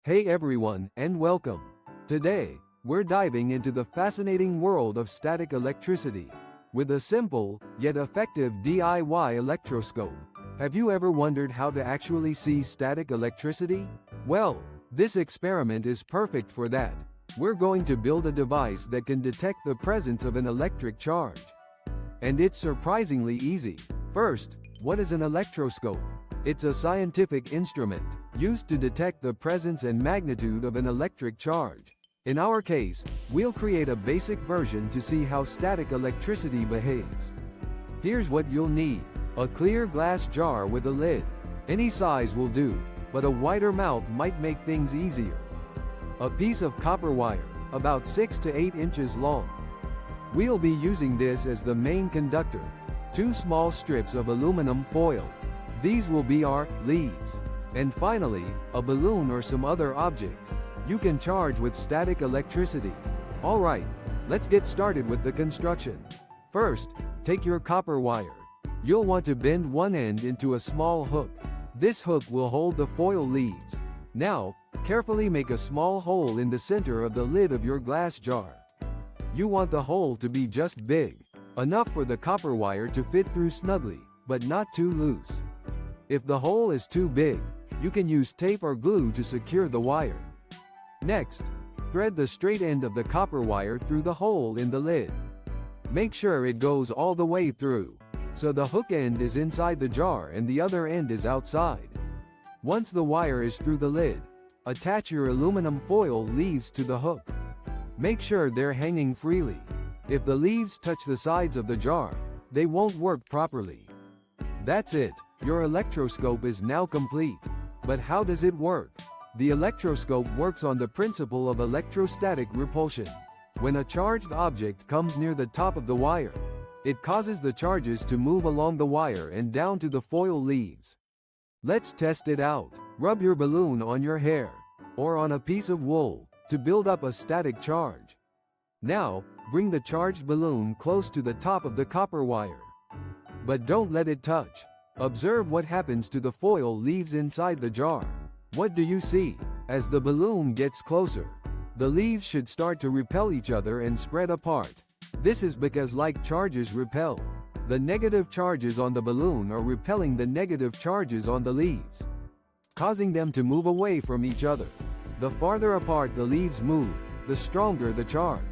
Hey everyone, and welcome. Today, we're diving into the fascinating world of static electricity with a simple, yet effective DIY electroscope. Have you ever wondered how to actually see static electricity? Well, this experiment is perfect for that. We're going to build a device that can detect the presence of an electric charge. And it's surprisingly easy. First, what is an electroscope? It's a scientific instrument used to detect the presence and magnitude of an electric charge. In our case, we'll create a basic version to see how static electricity behaves. Here's what you'll need: a clear glass jar with a lid. Any size will do, but a wider mouth might make things easier. A piece of copper wire, about 6 to 8 inches long. We'll be using this as the main conductor. 2 small strips of aluminum foil. These will be our leads. And finally, a balloon or some other object you can charge with static electricity. Alright, let's get started with the construction. First, take your copper wire. You'll want to bend one end into a small hook. This hook will hold the foil leads. Now, carefully make a small hole in the center of the lid of your glass jar. You want the hole to be just big enough for the copper wire to fit through snugly, but not too loose. If the hole is too big, you can use tape or glue to secure the wire. Next, thread the straight end of the copper wire through the hole in the lid. Make sure it goes all the way through, so the hook end is inside the jar and the other end is outside. Once the wire is through the lid, attach your aluminum foil leaves to the hook. Make sure they're hanging freely. If the leaves touch the sides of the jar, they won't work properly. That's it. Your electroscope is now complete. But how does it work? The electroscope works on the principle of electrostatic repulsion. When a charged object comes near the top of the wire, it causes the charges to move along the wire and down to the foil leaves. Let's test it out. Rub your balloon on your hair or on a piece of wool to build up a static charge. Now, bring the charged balloon close to the top of the copper wire. But don't let it touch. Observe what happens to the foil leaves inside the jar. What do you see? As the balloon gets closer, the leaves should start to repel each other and spread apart. This is because like charges repel. The negative charges on the balloon are repelling the negative charges on the leaves, causing them to move away from each other. The farther apart the leaves move, the stronger the charge.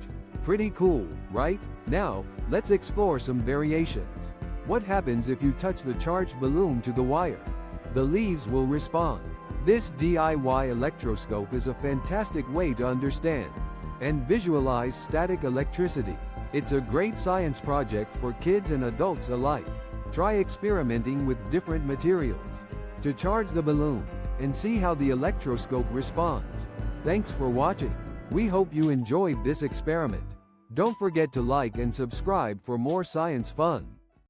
Pretty cool, right? Now, let's explore some variations. What happens if you touch the charged balloon to the wire? The leaves will respond. This DIY electroscope is a fantastic way to understand and visualize static electricity. It's a great science project for kids and adults alike. Try experimenting with different materials to charge the balloon and see how the electroscope responds. Thanks for watching. We hope you enjoyed this experiment. Don't forget to like and subscribe for more science fun.